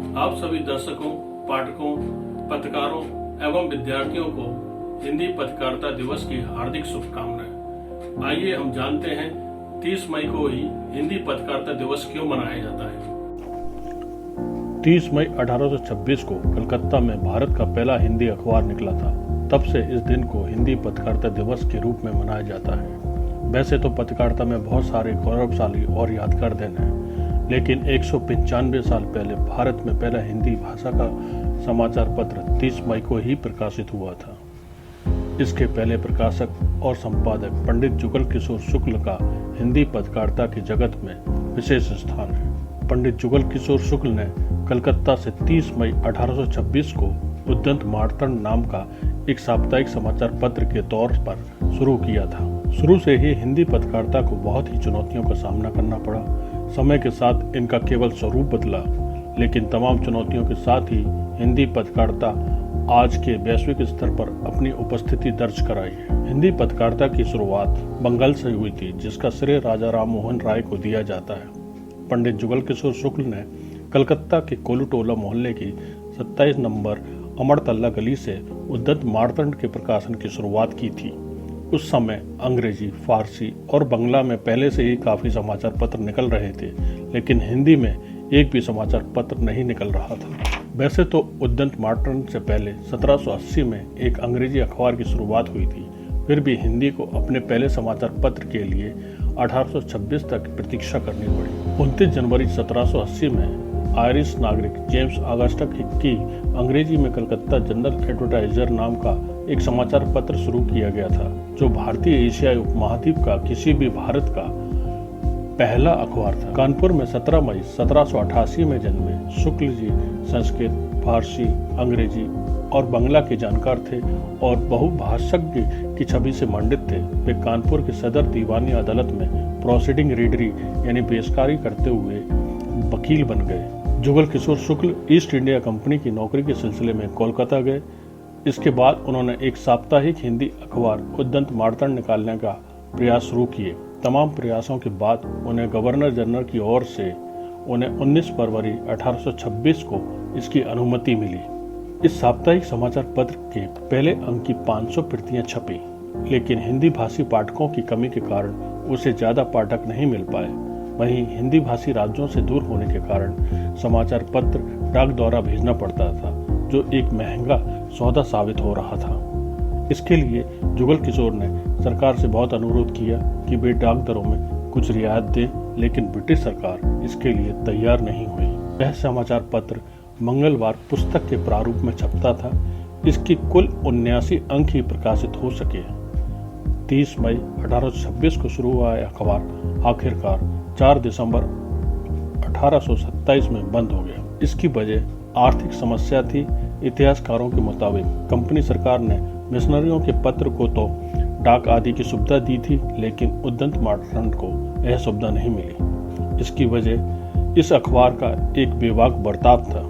आप सभी दर्शकों, पाठकों, पत्रकारों एवं विद्यार्थियों को हिंदी पत्रकारिता दिवस की हार्दिक शुभकामनाएं। आइए हम जानते हैं 30 मई को ही हिंदी पत्रकारिता दिवस क्यों मनाया जाता है। 30 मई 1826 को कलकत्ता में भारत का पहला हिंदी अखबार निकला था। तब से इस दिन को हिंदी पत्रकारिता दिवस के रूप में मनाया जाता है। वैसे तो पत्रकारिता में बहुत सारे गौरवशाली और यादगार दिन हैं, लेकिन 195 साल पहले भारत में पहला हिंदी भाषा का समाचार पत्र 30 मई को ही प्रकाशित हुआ था। इसके पहले प्रकाशक और संपादक पंडित जुगल किशोर शुक्ल का हिंदी पत्रकारिता के जगत में विशेष स्थान है। पंडित जुगल किशोर शुक्ल ने कलकत्ता से 30 मई 1826 को उद्यंत मार्तंड नाम का एक साप्ताहिक समाचार पत्र के तौर पर शुरू किया था। शुरू से ही हिंदी पत्रकारिता को बहुत ही चुनौतियों का सामना करना पड़ा। समय के साथ इनका केवल स्वरूप बदला, लेकिन तमाम चुनौतियों के साथ ही हिंदी पत्रकारिता आज के वैश्विक स्तर पर अपनी उपस्थिति दर्ज कराई है। हिंदी पत्रकारिता की शुरुआत बंगाल से हुई थी, जिसका श्रेय राजा राम मोहन राय को दिया जाता है। पंडित जुगल किशोर शुक्ल ने कलकत्ता के कोलुटोला मोहल्ले की 27 नंबर अमरतल्ला गली से उद्यंत मार्तंड के प्रकाशन की शुरुआत की थी। उस समय अंग्रेजी, फारसी और बंगला में पहले से ही काफ़ी समाचार पत्र निकल रहे थे, लेकिन हिंदी में एक भी समाचार पत्र नहीं निकल रहा था। वैसे तो उद्यंत मार्तंड से पहले 1780 में एक अंग्रेजी अखबार की शुरुआत हुई थी, फिर भी हिंदी को अपने पहले समाचार पत्र के लिए 1826 तक प्रतीक्षा करनी पड़ी। 29 जनवरी 1780 में आयरिश नागरिक जेम्स ऑगस्टस की अंग्रेजी में कलकत्ता जनरल एडवर्टाइजर नाम का एक समाचार पत्र शुरू किया गया था, जो भारतीय एशियाई उपमहाद्वीप का किसी भी भारत का पहला अखबार था। कानपुर में 17 मई 1788 में जन्मे शुक्ल जी संस्कृत, फारसी, अंग्रेजी और बंगला के जानकार थे और बहुभाषज्ञ की छवि से मंडित थे। वे कानपुर के सदर दीवानी अदालत में प्रोसीडिंग रीडरी यानी पेशकारी करते हुए वकील बन गए। जुगल किशोर शुक्ल ईस्ट इंडिया कंपनी की नौकरी के सिलसिले में कोलकाता गए। इसके बाद उन्होंने एक साप्ताहिक हिंदी अखबार उद्यंत मार्तंड निकालने का प्रयास शुरू किए। तमाम प्रयासों के बाद उन्हें गवर्नर जनरल की ओर से उन्हें 19 फरवरी 1826 को इसकी अनुमति मिली। इस साप्ताहिक समाचार पत्र के पहले अंक की 500 प्रतियां छपी, लेकिन हिंदी भाषी पाठकों की कमी के कारण उसे ज्यादा पाठक नहीं मिल पाए। वहीं हिंदी भाषी राज्यों से दूर होने के कारण समाचार पत्र डाक द्वारा भेजना पड़ता था, जो एक महंगा सौदा साबित हो रहा था। इसके लिए जुगल किशोर ने सरकार से बहुत अनुरोध किया कि वे डाक दरों में कुछ रियायत दें, लेकिन ब्रिटिश सरकार इसके लिए तैयार नहीं हुई। यह समाचार पत्र मंगलवार पुस्तक के प्रारूप में छपता था। इसकी कुल 79 अंक ही प्रकाशित हो सके। 30 मई 1826 को शुरू हुआ अखबार आखिरकार 4 दिसंबर 1827 में बंद हो गया। इसकी वजह आर्थिक समस्या थी। इतिहासकारों के मुताबिक कंपनी सरकार ने मिशनरियों के पत्र को तो डाक आदि की सुविधा दी थी, लेकिन उद्यंत मार्तंड को यह सुविधा नहीं मिली। इसकी वजह इस अखबार का एक बेबाक बर्ताव था।